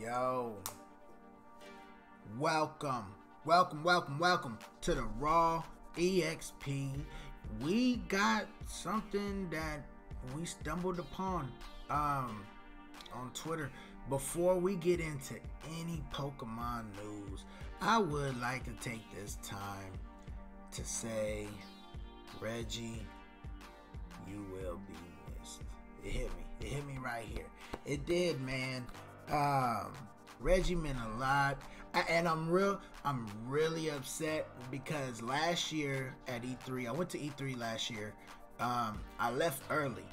Yo, welcome to the Raw EXP. We got something that we stumbled upon on Twitter. Before we get into any Pokemon news, I would like to take this time to say, Reggie, you will be missed. It hit me right here. It did, man. Reggie meant a lot, and I'm really upset because last year at E3, I went to E3 last year. I left early.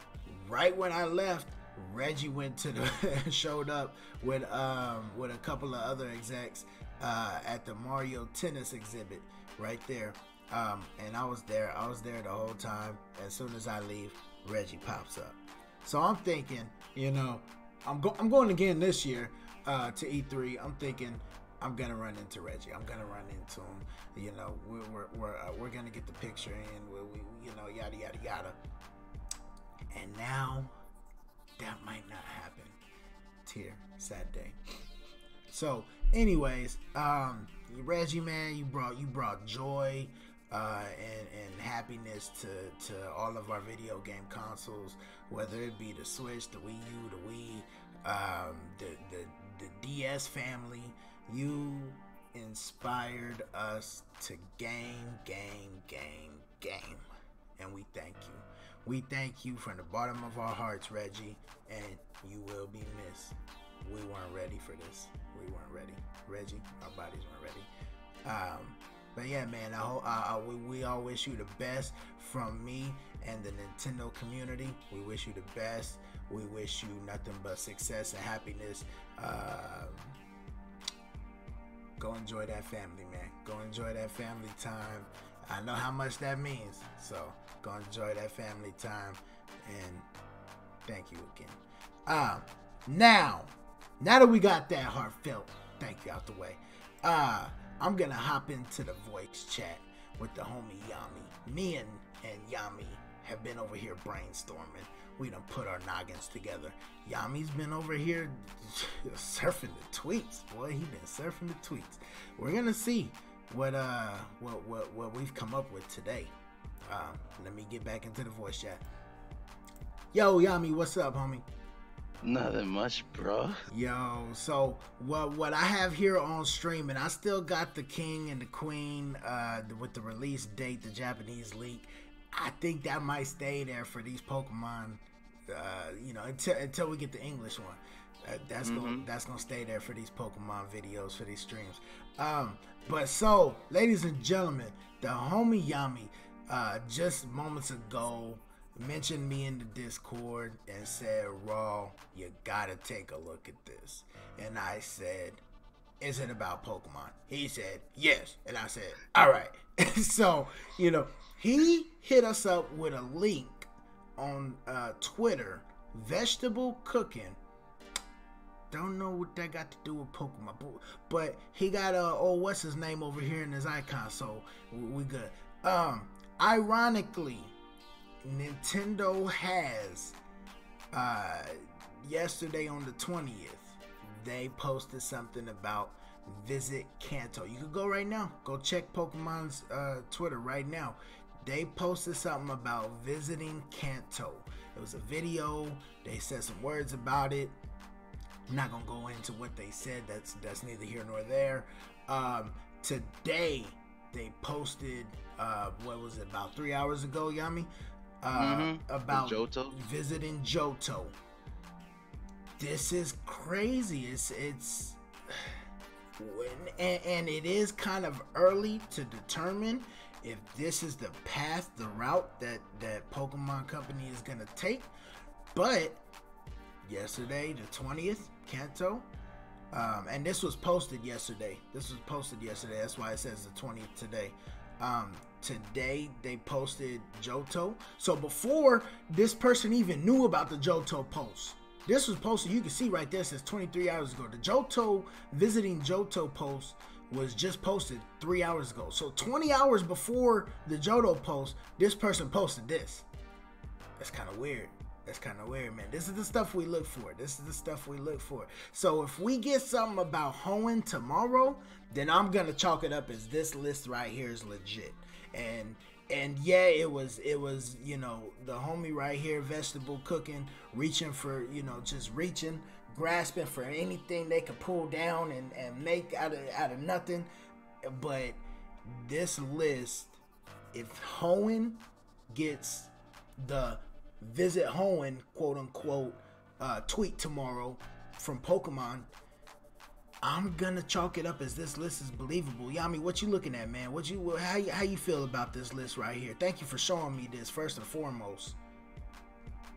Right when I left, Reggie went to the showed up with a couple of other execs at the Mario Tennis exhibit right there. And I was there the whole time. As soon as I leave, Reggie pops up. So I'm thinking, I'm going again this year to E3. I'm thinking I'm gonna run into Reggie. I'm gonna run into him. We're gonna get the picture in. We yada yada yada. And now that might not happen. Tear, sad day. So, anyways, Reggie, man, you brought joy and happiness to all of our video game consoles, whether it be the Switch, the Wii U, the Wii, the DS family. You inspired us to game, and we thank you. We thank you from the bottom of our hearts, Reggie, and you will be missed. We weren't ready for this. We weren't ready. Reggie, our bodies weren't ready. But yeah, man, we all wish you the best from me and the Nintendo community. We wish you the best. We wish you nothing but success and happiness. Go enjoy that family, man. Go enjoy that family time. I know how much that means. So go enjoy that family time. And thank you again. Now that we got that heartfelt thank you out the way, I'm gonna hop into the voice chat with the homie Yami. Me and Yami have been over here brainstorming. We done put our noggins together. Yami's been over here surfing the tweets. Boy, he been surfing the tweets. We're gonna see what we've come up with today. Let me get back into the voice chat. Yo, Yami, what's up, homie? Nothing much, bro. Yo, so what I have here on stream, and I still got the King and the Queen with the release date, the Japanese leak. I think that might stay there for these Pokemon, until we get the English one. That's gonna stay there for these Pokemon videos, for these streams. But so, ladies and gentlemen, the homie Yami just moments ago mentioned me in the Discord and said, Raw, you gotta take a look at this. And I said, is it about Pokemon? He said, yes. And I said, all right. So, he hit us up with a link on Twitter, vegetable cooking. Don't know what that got to do with Pokemon, but he got what's his name over here in his icon, so we good. Ironically, Nintendo has yesterday on the 20th, they posted something about Visit Kanto. You can go right now, go check Pokemon's Twitter right now. They posted something about visiting Kanto. It was a video. They said some words about it. I'm not gonna go into what they said. That's neither here nor there. Today they posted what was it, about 3 hours ago, Yami? About Johto. Visiting Johto. This is crazy. It's and it is kind of early to determine if this is the path, the route that Pokemon Company is gonna take. But yesterday, the 20th, Kanto, and this was posted yesterday. That's why it says the 20th today. Today they posted Johto. So before this person even knew about the Johto post, this was posted, you can see right there, it says 23 hours ago. The Johto, visiting Johto post was just posted 3 hours ago. So 20 hours before the Johto post, this person posted this. That's kind of weird. That's kind of weird, man. This is the stuff we look for. So if we get something about Hoenn tomorrow, then I'm gonna chalk it up as this list right here is legit. And yeah, it was the homie right here, vegetable cooking, reaching for just reaching, grasping for anything they could pull down and make out of nothing. But this list, if Hoenn gets the visit Hoenn quote unquote tweet tomorrow from Pokemon, I'm gonna chalk it up as this list is believable. Yami, what you looking at, man? How you feel about this list right here? Thank you for showing me this first and foremost.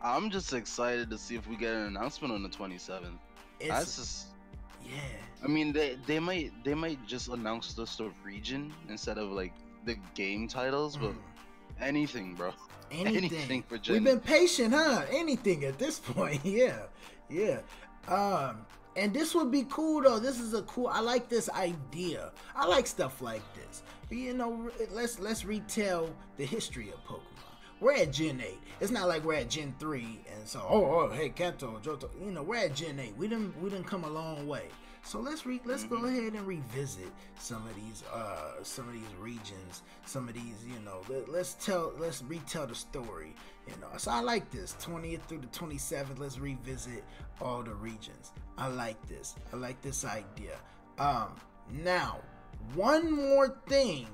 I'm just excited to see if we get an announcement on the 27th. That's just, yeah. I mean, they might just announce the sort of region instead of like the game titles, but anything, bro. Anything for Gen. We've been patient, huh? Anything at this point. Yeah. And this would be cool though. This is I like this idea. I like stuff like this. But, let's retell the history of Pokemon. We're at Gen 8. It's not like we're at Gen 3 and so hey Kanto, Johto. We're at Gen 8. We didn't come a long way. So let's go ahead and revisit some of these regions, some of these, let's retell the story, So I like this 20th through the 27th. Let's revisit all the regions. I like this idea. Now, one more thing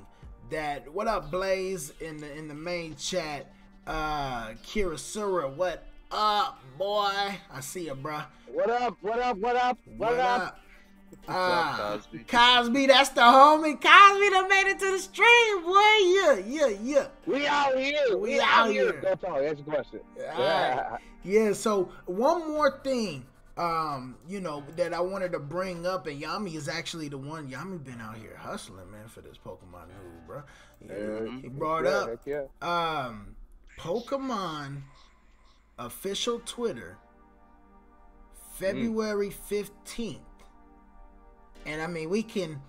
that, what up Blaze in the main chat, Kirasura, what up boy? I see ya, bruh. What up? Cosby, that's the homie. Cosby done made it to the stream, boy. Yeah. We out here. Go talk. That's a question. Yeah. So one more thing, that I wanted to bring up, and Yami is actually the one. Yami been out here hustling, man, for this Pokemon news, bro. He brought up Pokemon official Twitter, February 15th. And I mean, we can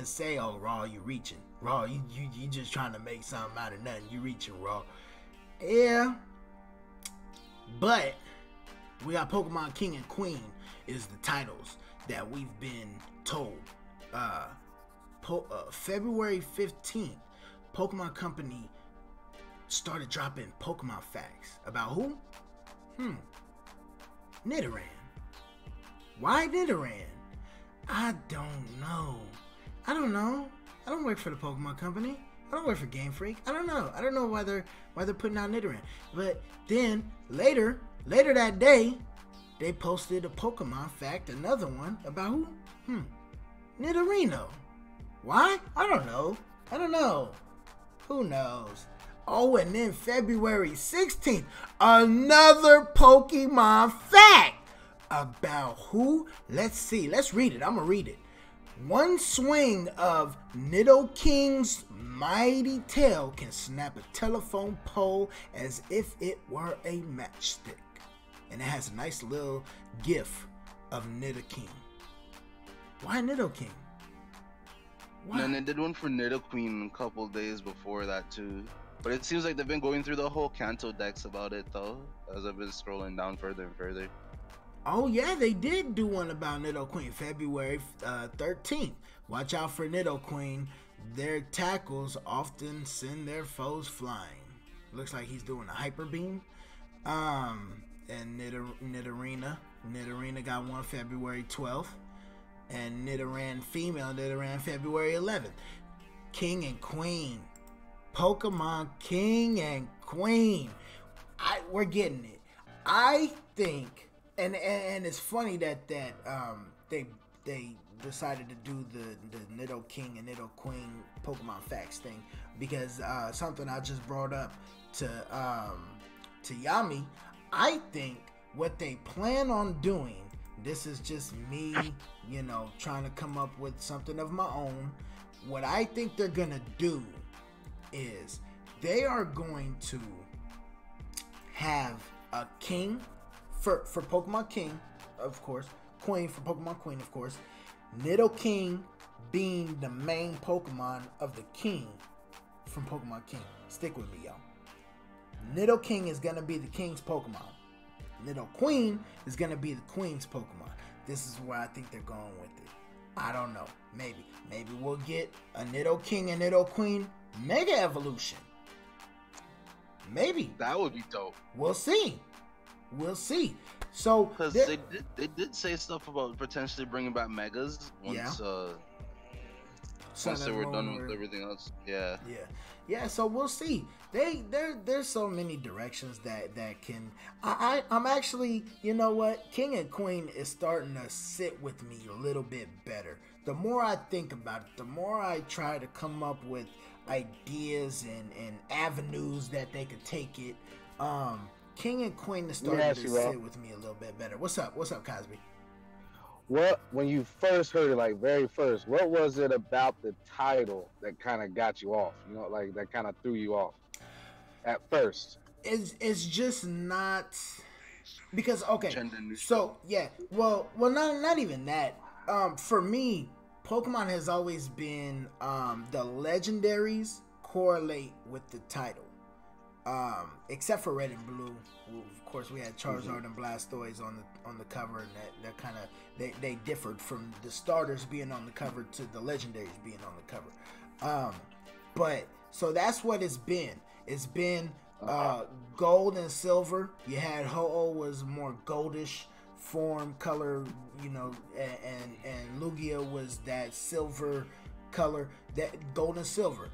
say, oh, Raw, you reaching. Raw, you just trying to make something out of nothing. You reaching, Raw. Yeah. But we got Pokemon King and Queen is the titles that we've been told. February 15th, Pokemon Company started dropping Pokemon facts. About who? Nidoran. Why Nidoran? I don't know. I don't work for the Pokemon Company. I don't work for Game Freak. I don't know why they're putting out Nidoran. But then later that day, they posted a Pokemon fact, another one about who? Nidorino. Why? I don't know. Who knows? Oh, and then February 16th, another Pokemon fact. About who? Let's see. Let's read it. I'm going to read it. One swing of Nidoking's mighty tail can snap a telephone pole as if it were a matchstick. And it has a nice little gif of Nidoking. Why Nidoking? Why? And they did one for Nidoqueen a couple days before that too. But it seems like they've been going through the whole Kanto decks about it though, as I've been scrolling down further and further. Oh yeah, they did do one about Nidoqueen, February 13th. Watch out for Nidoqueen. Their tackles often send their foes flying. Looks like he's doing a hyper beam. And Nidorina got one February 12th. And Nidoran female, February 11th. King and Queen. Pokemon King and Queen. We're getting it. I think... And it's funny that they decided to do the Nidoking and Nidoqueen Pokemon facts thing, because something I just brought up to Yami. I think what they plan on doing, this is just me, trying to come up with something of my own. What I think they're gonna do is they are going to have a king for Pokemon King, of course, Queen for Pokemon Queen, of course, Nidoking being the main Pokemon of the King from Pokemon King. Stick with me, y'all. Nidoking is gonna be the king's Pokemon. Nidoqueen is gonna be the queen's Pokemon. This is where I think they're going with it. I don't know. Maybe we'll get a Nidoking and Nidoqueen Mega Evolution. Maybe that would be dope. We'll see. So because they did say stuff about potentially bringing back Megas once once they were done with everything else. Yeah. So we'll see. There's so many directions that can. I'm actually, you know what, King and Queen is starting to sit with me a little bit better. The more I think about it, the more I try to come up with ideas and avenues that they could take it. King and Queen is starting to sit with me a little bit better. What's up, Cosby? When you first heard it, like very first, what was it about the title that kind of got you off? You know, like that kind of threw you off at first. It's just not because so yeah, well, not even that. For me, Pokemon has always been the legendaries correlate with the title. Except for Red and Blue, of course, we had Charizard and Blastoise on the cover, and that kind of they differed from the starters being on the cover to the legendaries being on the cover. But so that's what it's been. It's been gold and silver. You had Ho-Oh was more goldish form color, you know, and Lugia was that silver color, that gold and silver.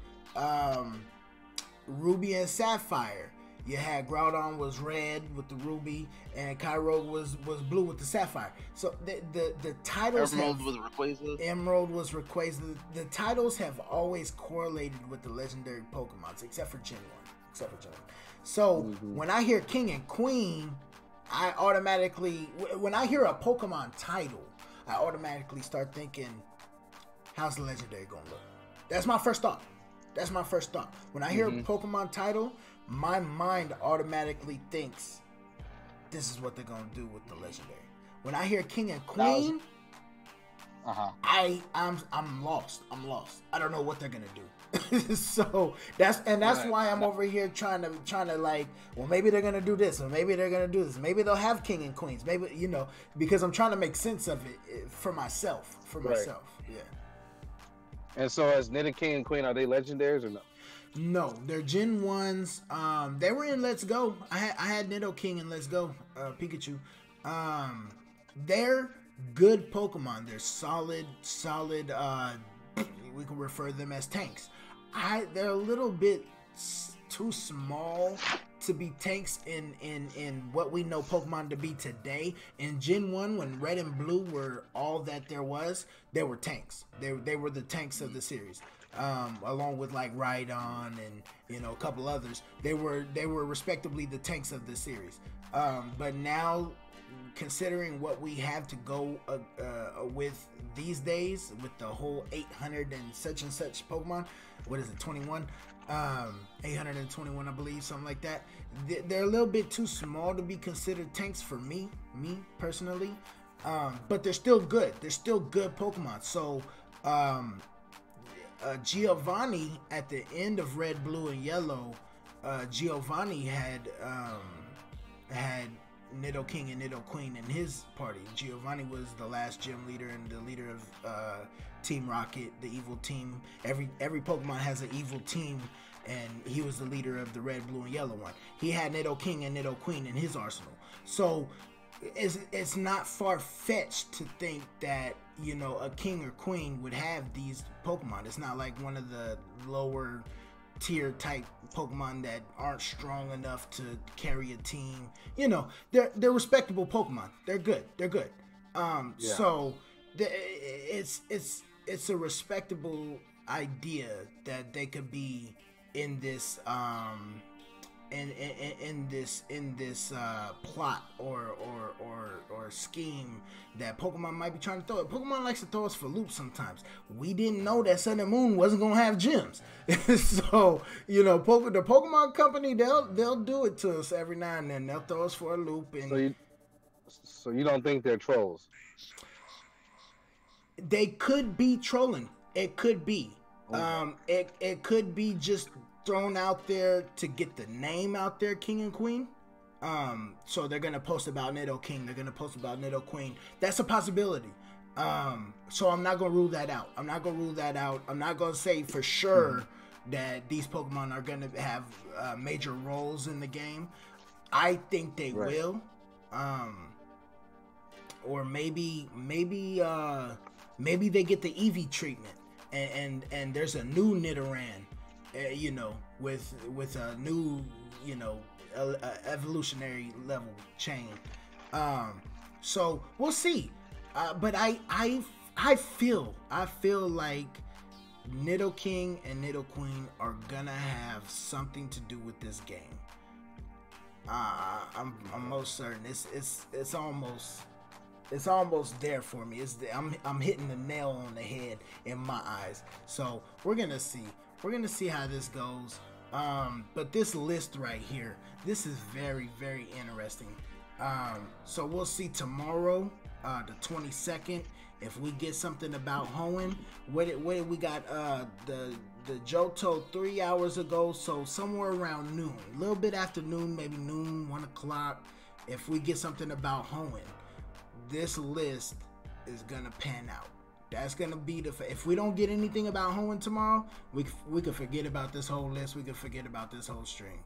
Ruby and Sapphire. You had Groudon was red with the ruby, and Kyogre was blue with the sapphire. So the titles Emerald was Rayquaza. Emerald was Rayquaza. The titles have always correlated with the legendary Pokemons, except for Gen 1. So when I hear King and Queen, I automatically, when I hear a Pokemon title, I automatically start thinking, how's the legendary gonna look? That's my first thought. When I hear a Pokemon title, my mind automatically thinks this is what they're gonna do with the legendary. When I hear King and Queen, I'm lost. I don't know what they're gonna do. So that's why I'm over here trying to like, well, maybe they're gonna do this, or maybe they're gonna do this. Maybe they'll have King and Queens. Maybe, you know, because I'm trying to make sense of it for myself. Yeah. And so, as Nidoking and Queen, are they legendaries or no? No, they're Gen 1s. They were in Let's Go. I had Nidoking in Let's Go, Pikachu. They're good Pokemon. They're solid. We can refer them as tanks. They're a little bit too small to be tanks in what we know Pokemon to be today. In Gen 1, when Red and Blue were all that there was, they were tanks. They were the tanks of the series. Along with like Rhydon and, you know, a couple others. They were respectively the tanks of the series. But now, considering what we have to go with these days, with the whole 800 and such Pokemon, what is it, 21? 821, I believe, something like that. They're a little bit too small to be considered tanks for me personally. But they're still good. They're still good Pokemon. So, Giovanni at the end of Red, Blue, and Yellow, Giovanni had Nidoking and Nidoqueen in his party. Giovanni was the last gym leader and the leader of Team Rocket, the evil team. Every Pokemon has an evil team, and he was the leader of the Red, Blue, and Yellow one. He had Nidoking and Nidoqueen in his arsenal. So it's not far-fetched to think that, you know, a king or queen would have these Pokemon. It's not like one of the lower tier type Pokemon that aren't strong enough to carry a team. You know, they're respectable Pokemon. They're good. So it's a respectable idea that they could be in this in this plot or scheme that Pokemon might be trying to throw. Pokemon likes to throw us for loops sometimes. We didn't know that Sun and Moon wasn't gonna have gyms. So, you know, the Pokemon company, they'll do it to us every now and then. They'll throw us for a loop. And so you don't think they're trolls? They could be trolling. It could be. It could be just thrown out there to get the name out there, King and Queen. So they're gonna post about Nido King. They're gonna post about Nido Queen. That's a possibility. So I'm not gonna rule that out. I'm not gonna say for sure that these Pokemon are gonna have major roles in the game. I think they will. Or maybe they get the Eevee treatment, and there's a new Nidoran, with a new, evolutionary level chain. So we'll see. But I feel like Nido King and Nido Queen are gonna have something to do with this game. I'm most certain. It's almost there for me. I'm hitting the nail on the head in my eyes. So we're gonna see how this goes. But this list right here, this is very, very interesting. So we'll see tomorrow, the 22nd, if we get something about Hoenn. What we got? The Johto 3 hours ago, so somewhere around noon, a little bit after noon, maybe noon, 1 o'clock. If we get something about Hoenn, this list is gonna pan out. That's gonna be if we don't get anything about Hoenn tomorrow, we could forget about this whole list. We could forget about this whole stream.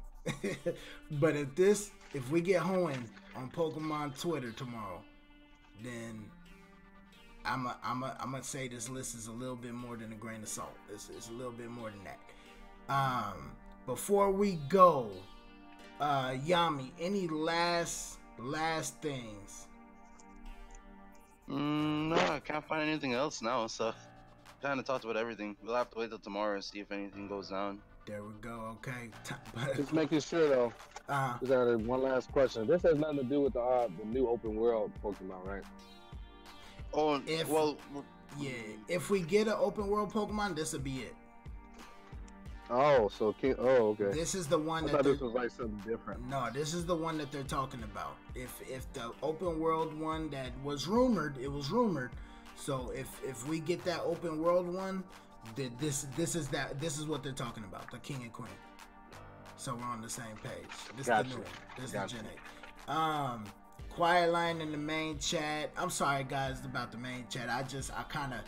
But if we get Hoenn on Pokemon Twitter tomorrow, then I'm gonna say this list is a little bit more than a grain of salt. It's a little bit more than that. Before we go, Yami, any last things? No, I can't find anything else now, so kind of talked about everything. We'll have to wait till tomorrow and see if anything goes down. There we go. Okay. Just making sure though. Just added one last question. This has nothing to do with the new open world Pokemon, right? Oh, if we get an open world Pokemon, this will be it. Oh, okay. This is the one I thought this was like something different. No, this is the one that they're talking about. If the open world one that was rumored, it was rumored. So if we get that open world one, this is what they're talking about, the King and Queen. So we're on the same page. This is the new one. This is Gen 8. Quiet line in the main chat. I'm sorry guys about the main chat. I kind of,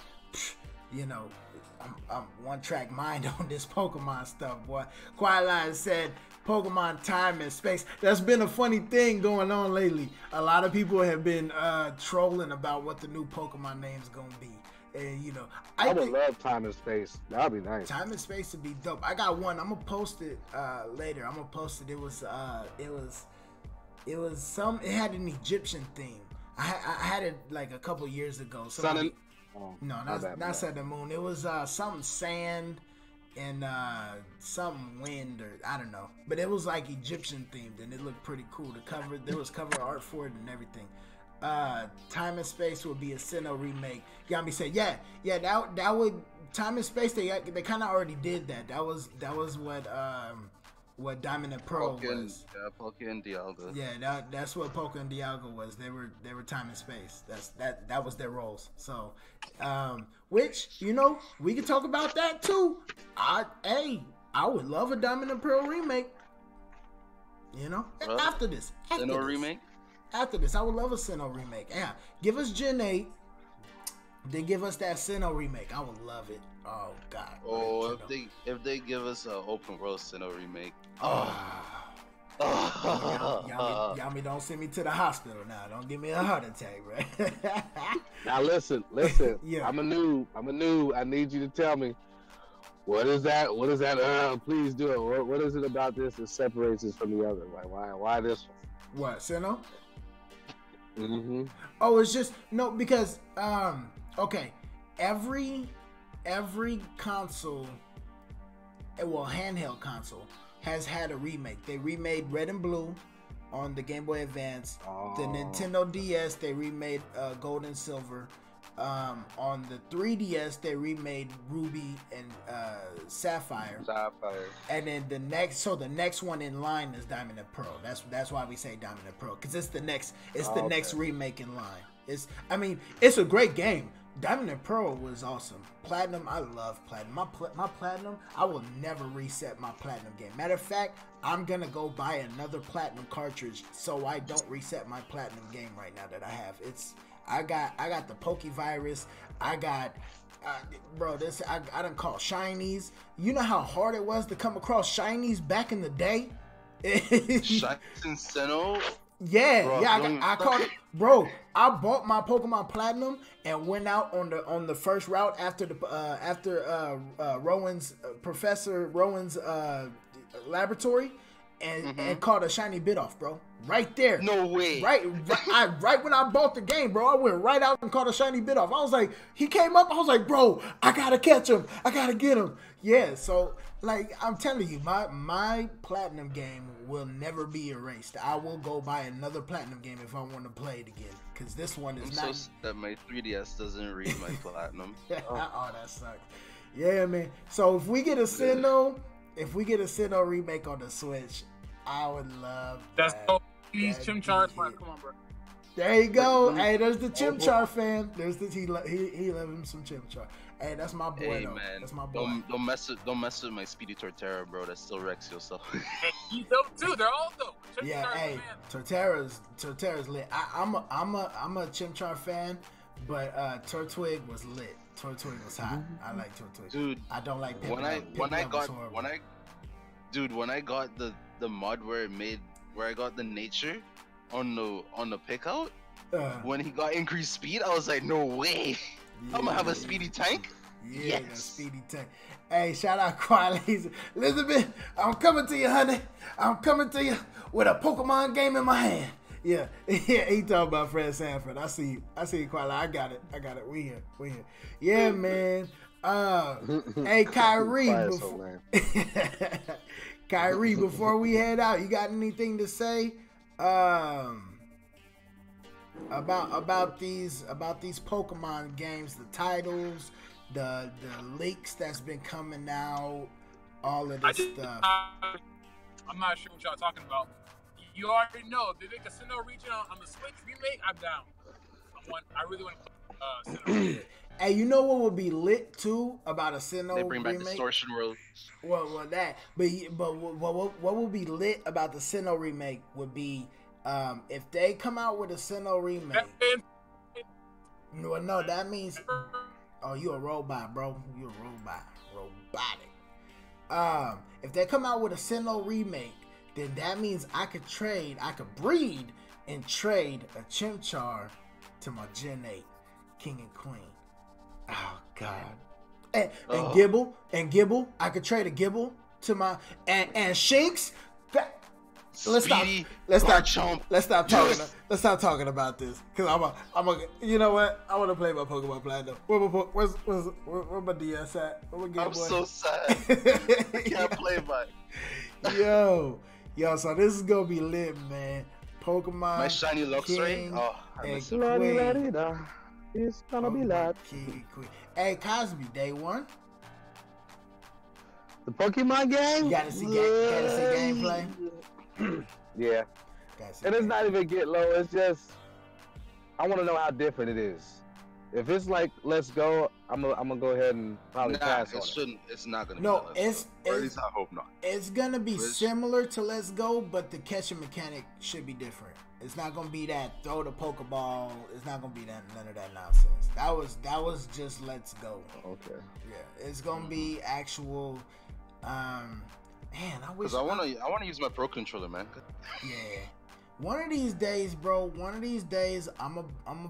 I'm one track mind on this Pokemon stuff, boy. Quiet line said Pokemon Time and Space. That's been a funny thing going on lately. A lot of people have been trolling about what the new Pokemon name's gonna be. And I would love Time and Space. That'd be nice. Time and Space would be dope. I got one. I'm gonna post it later. I'm gonna post it. It had an Egyptian theme. I had it like a couple years ago. Not Sun and Moon. It was something sand and something wind, or I don't know. But it was like Egyptian themed and it looked pretty cool. There was cover art for it and everything. Time and Space would be a Sinnoh remake. Yami said, yeah, that would Time and Space. They kind of already did that. That was what Diamond and Pearl was. Poké and Dialga. Yeah, that's what Poké and Dialga was. They were Time and Space. That was their roles. So, which we can talk about that too. I would love a Diamond and Pearl remake. After this. Remake. After this, I would love a Sinnoh remake. Yeah, give us Gen 8. Then give us that Sinnoh remake. I would love it. Oh God. Oh, if they give us an open world Sinnoh remake. Yami, don't send me to the hospital now. Don't give me a heart attack, right? Now listen. Yeah. I'm a noob. I need you to tell me, what is that? Please do it. What is it about this that separates us from the other? Like why this one? What, Sinnoh? Mm-hmm. Oh, it's just because okay, every console, handheld console has had a remake. They remade Red and Blue on the Game Boy Advance. The Nintendo DS, they remade Gold and Silver. On the 3DS, they remade Ruby and Sapphire. And then the next one in line is Diamond and Pearl. That's why we say Diamond and Pearl, because it's the next remake in line. It's a great game. Diamond and Pearl was awesome. Platinum, I love Platinum. My Platinum, I will never reset my Platinum game. Matter of fact, I'm gonna go buy another Platinum cartridge so I don't reset my Platinum game right now that I have. I got the Pokevirus. I got, bro. I done caught shinies. You know how hard it was to come across shinies back in the day. Shinies and Sinnoh. Yeah, bro, yeah, I caught it, bro. I bought my Pokemon Platinum and went out on the first route after Rowan's Professor Rowan's laboratory, and caught a shiny Bidoof, bro. Right there. No way. Right when I bought the game, bro, I went right out and caught a shiny Bidoof. I was like, he came up. I was like, bro, I gotta catch him. I gotta get him. Yeah. So like I'm telling you, my Platinum game will never be erased. I will go buy another Platinum game if I want to play it again, because this one is I'm not. so sad that my 3DS doesn't read my Platinum. Oh, that sucks. Yeah, man. So if we get a Sinnoh remake on the Switch, I would love that. These Chimchar fans, come on, bro. There you go. Hey, there's the Chimchar fan. There's the he loves him some Chimchar. Hey, that's my boy. Hey though. man, That's my boy. don't mess with my Speedy Torterra, bro. That still wrecks yourself. He's dope too. They're all dope. Yeah, hey, Torterra's lit. I'm a Chimchar fan, but Turtwig was lit. Turtwig was hot. I like Turtwig. Dude, I don't like when I got the mod where I got the nature on the pick out, when he got increased speed, I was like, no way. Yeah, I'm gonna have a speedy tank. Yeah, Yes. the speedy tank. Hey, shout out Quiley's. Elizabeth, I'm coming to you, honey. I'm coming to you with a Pokemon game in my hand. Yeah, yeah. He talking about Fred Sanford. I see you, Quiley. I got it. We here. Yeah, man. Hey, Kyrie. Kyrie, before we head out, you got anything to say? About these Pokemon games, the titles, the leaks that's been coming out, all of this stuff. I'm not sure what y'all talking about. You already know. If they make a Sinnoh region on the Switch remake, I'm down. I really want to play Sinnoh region. Hey, you know what would be lit too about a Sinnoh They bring back remake? Distortion World. Well, that. But what would be lit about the Sinnoh remake would be if they come out with a Sinnoh remake. No, that means you a robot, bro. You a robot, robotic. If they come out with a Sinnoh remake, then that means I could breed and trade a Chimchar to my Gen 8 King and Queen. Oh God. And Gibble, I could trade a Gibble to my and Shinx. Let's stop talking about this, because I'm a you know what, I want to play my Pokemon Platinum. Where my DS at? Where my Game Boy? I'm so sad. I can't play by. Yo, so this is gonna be lit, man. Pokemon. My shiny Luxray. Oh, I miss it. It's gonna be loud. Hey, Cosby, day one. The Pokemon game? You gotta see gameplay. Yeah. And it's not even get low. It's just I want to know how different it is. If it's like Let's Go, I'm gonna go ahead and probably pass on it. It's not gonna. No, be Let's Go. Or at least I hope not. It's gonna be similar to Let's Go, but the catching mechanic should be different. It's not gonna be that throw the Pokeball. It's not gonna be none of that nonsense. That was just Let's Go. Okay. Yeah, it's gonna be actual. Man, I wish. Cause I wanna use my Pro Controller, man. Yeah. One of these days, bro. I'ma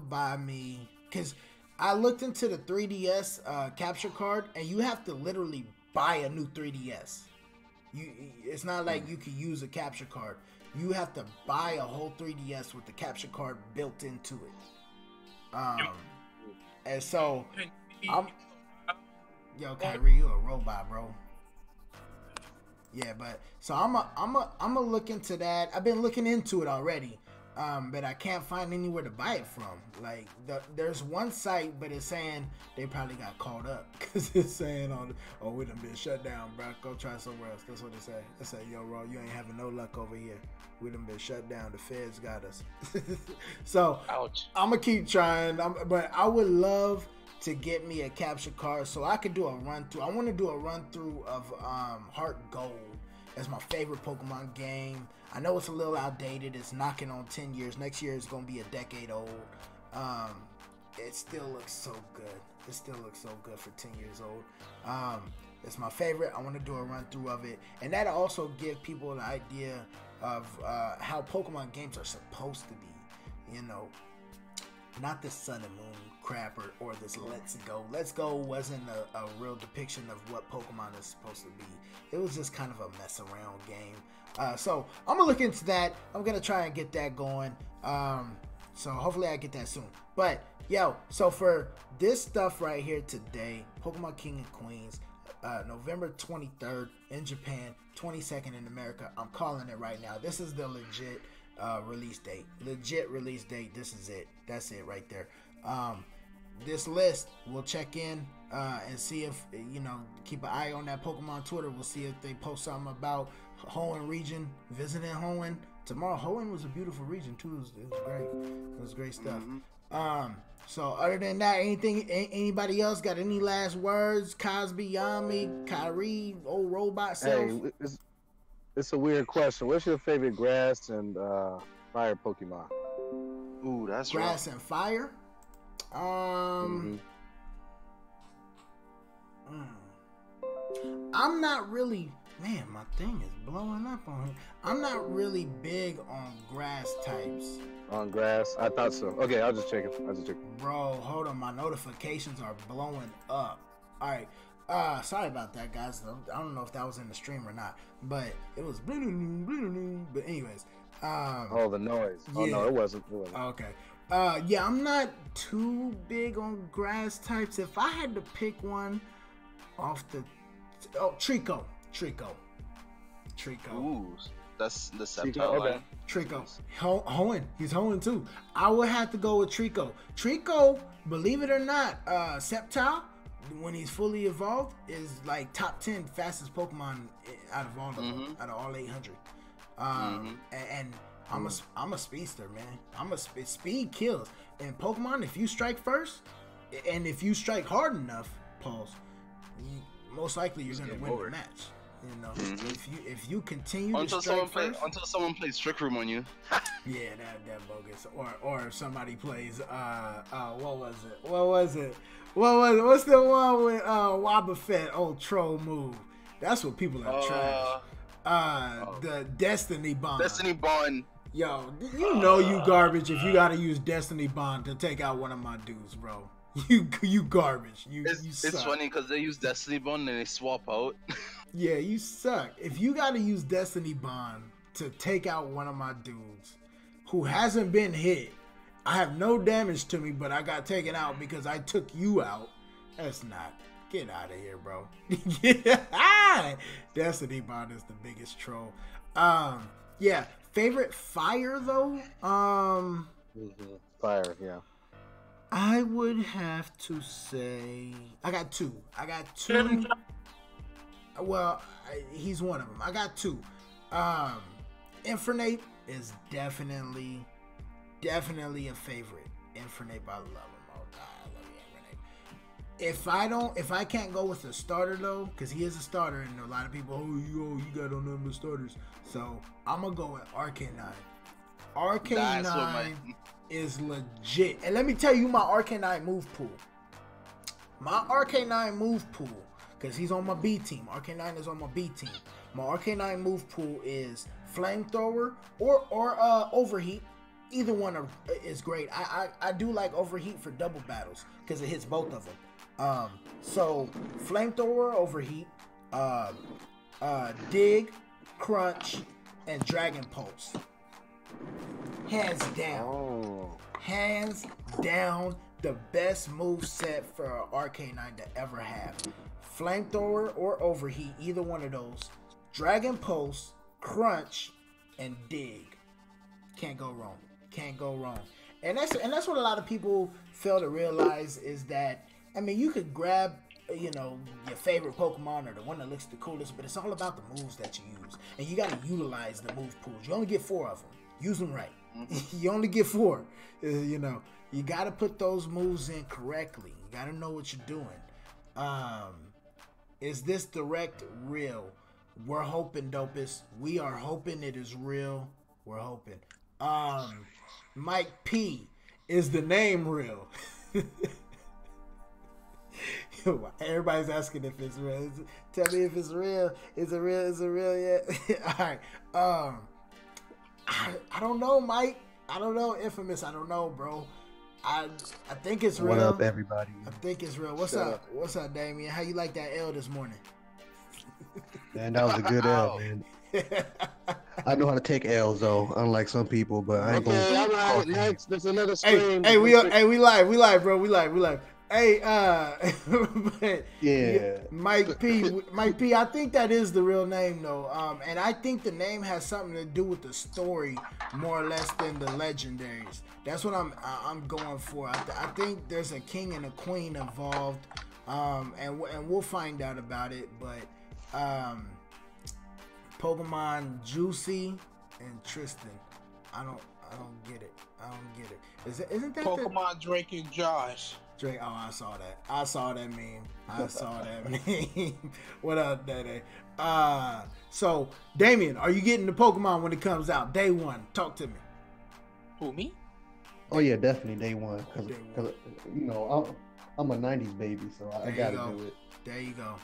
buy me, cause I looked into the 3DS capture card, and you have to literally buy a new 3DS. It's not like you can use a capture card. You have to buy a whole 3DS with the capture card built into it. And so Kyrie, you a robot, bro. Yeah, but so I'm a look into that. I've been looking into it already, but I can't find anywhere to buy it from. Like there's one site, but it's saying they probably got caught up because it's saying we done been shut down, bro. Go try somewhere else. That's what they say. They say, yo, Raw, you ain't having no luck over here. We done been shut down. The feds got us. So ouch. I'm gonna keep trying. But I would love to get me a capture card so I could do a run through. I want to do a run through of Heart Gold. That's my favorite Pokemon game. I know it's a little outdated. It's knocking on 10 years. Next year is going to be a decade old. It still looks so good. It still looks so good for 10 years old. It's my favorite. I want to do a run through of it. And that'll also give people an idea of how Pokemon games are supposed to be. You know, not this Sun and Moon crap or this Let's Go. Let's Go wasn't a real depiction of what Pokemon is supposed to be. It was just kind of a mess around game. So I'm gonna look into that. I'm gonna try and get that going. So hopefully I get that soon. But yo, so for this stuff right here today, Pokemon King and Queens, November 23rd in Japan, 22nd in America. I'm calling it right now. This is the legit release date. Legit release date. This is it. That's it right there. This list, we'll check in and see if, you know, keep an eye on that Pokemon Twitter. We'll see if they post something about Hoenn region, visiting Hoenn. Tomorrow, Hoenn was a beautiful region too. It was great. It was great stuff. So other than that, anybody else got any last words? Cosby, Yami, Kyrie, old robot self? Hey, it's a weird question. What's your favorite grass and fire Pokemon? Ooh, that's grass and fire. I'm not really. Man, my thing is blowing up on here. I'm not really big on grass types. On grass? I thought so. Okay, I'll just check it. Bro, hold on. My notifications are blowing up. All right. Sorry about that, guys. I don't know if that was in the stream or not, but it was. But anyways. Oh, the noise. Yeah. Oh no, it wasn't. Okay. Yeah, I'm not too big on grass types. If I had to pick one off the, Trico. Ooh, that's the Sceptile okay. line. Trico. Hoenn. He's Hoenn too. I would have to go with Trico. Trico, believe it or not, Sceptile, when he's fully evolved, is like top 10 fastest Pokemon out of all of them, out of all 800. And I'm a speedster, man. Speed kills. And Pokemon, if you strike first, and if you strike hard enough, most likely you're gonna win the match. You know, if you continue until to strike first, until someone plays Trick Room on you. Yeah, that bogus. Or if somebody plays what was it? What's the one with Wobbuffet old troll move? That's what people are trash. The Destiny Bond. Destiny Bond. Yo, you know you garbage if you gotta use Destiny Bond to take out one of my dudes, bro. You garbage. You suck. It's funny because they use Destiny Bond and they swap out. Yeah, you suck. If you gotta use Destiny Bond to take out one of my dudes who hasn't been hit, I have no damage to me, but I got taken out because I took you out. That's not. Get out of here, bro. Destiny Bond is the biggest troll. Yeah. Favorite fire though? Fire, yeah. I would have to say I got two. Well, he's one of them. I got two. Infernape is definitely a favorite. Infernape, I love him. Oh God, I love Infernape. If I can't go with a starter though, because he is a starter, and a lot of people, you got on them starters. So I'm gonna go with Arcanine. Arcanine is legit, and let me tell you my Arcanine move pool. Because he's on my B team. Arcanine is on my B team. My Arcanine move pool is Flamethrower or Overheat. Either one is great. I do like Overheat for double battles because it hits both of them. So Flamethrower, Overheat, Dig, Crunch, and Dragon Pulse. Hands down, the best move set for an Arcanine to ever have. Flamethrower or Overheat, either one of those. Dragon Pulse, Crunch, and Dig. Can't go wrong. And that's what a lot of people fail to realize is that, I mean, you could grab, you know, your favorite Pokemon or the one that looks the coolest, but it's all about the moves that you use. And you got to utilize the move pools. You only get 4 of them. Use them right. You only get 4. You know, you got to put those moves in correctly. You got to know what you're doing. Is this direct real? We're hoping, dopest. We are hoping it is real. We're hoping. Mike P, is the name real? Everybody's asking if it's real. Tell me if it's real. Is it real? Is it real yet? All right. I don't know, Mike. I don't know, Infamous. I don't know, bro. I think it's real. What up, everybody? I think it's real. What's up? What's up, Damien? How you like that L this morning? Man, that was a good L, man. I know how to take L's though, unlike some people, but I ain't gonna. Okay, all right. Next, there's another stream. Hey, we live, bro. We live. Hey, yeah, Mike P. I think that is the real name though. And I think the name has something to do with the story more or less than the legendaries. That's what I'm going for. I think there's a king and a queen involved, and we'll find out about it. But Pokemon Juicy and Tristan, I don't get it. Isn't that Pokemon Drake and Josh? Drake, oh, I saw that meme. What up, Dede? So, Damien, are you getting the Pokemon when it comes out? Day 1. Talk to me. Who, me? Oh yeah, definitely day one. Cause you know I'm a '90s baby, so I gotta do it. There you go.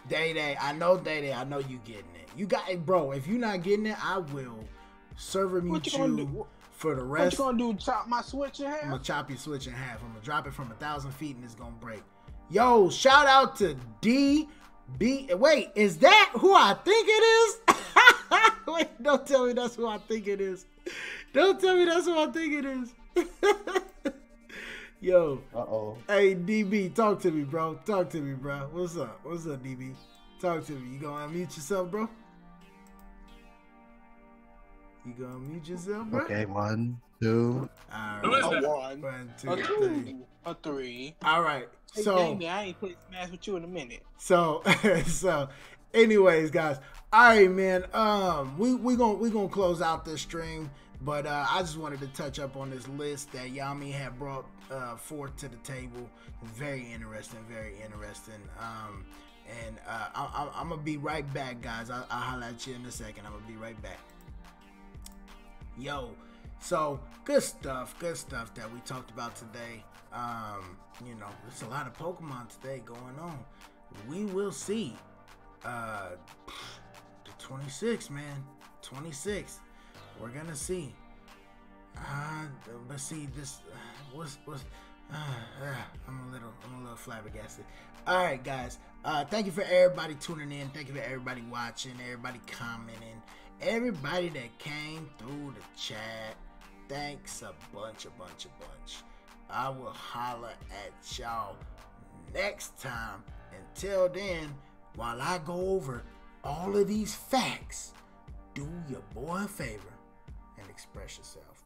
Day. I know Day. I know you getting it. You got it, bro. If you're not getting it, I will server mute you for the rest. What you gonna do? Chop my Switch in half? I'm gonna chop your Switch in half. I'm gonna drop it from 1,000 feet and it's gonna break. Yo, shout out to DB. Wait, is that who I think it is? Wait, don't tell me that's who I think it is. Don't tell me that's who I think it is. Yo. Hey, DB, talk to me, bro. What's up, DB? Talk to me. You gonna unmute yourself, bro? Okay, 1, 2. All right. A 1, 2, 3. A 3. All right. Hey, so dang, I ain't played Smash with you in a minute. So anyways, guys. All right, man. We gonna close out this stream. But I just wanted to touch up on this list that Yami had brought forth to the table. Very interesting. I'm going to be right back, guys. I'll holler at you in a second. I'm going to be right back. Yo, so good stuff that we talked about today. You know, there's a lot of Pokemon today going on. We will see. The 26, man. 26. We're gonna see. Let's see this. I'm a little flabbergasted. All right, guys. Thank you for everybody tuning in. Thank you for everybody watching. Everybody commenting. Everybody that came through the chat. Thanks a bunch. I will holler at y'all next time. Until then, while I go over all of these facts, do your boy a favor and express yourself.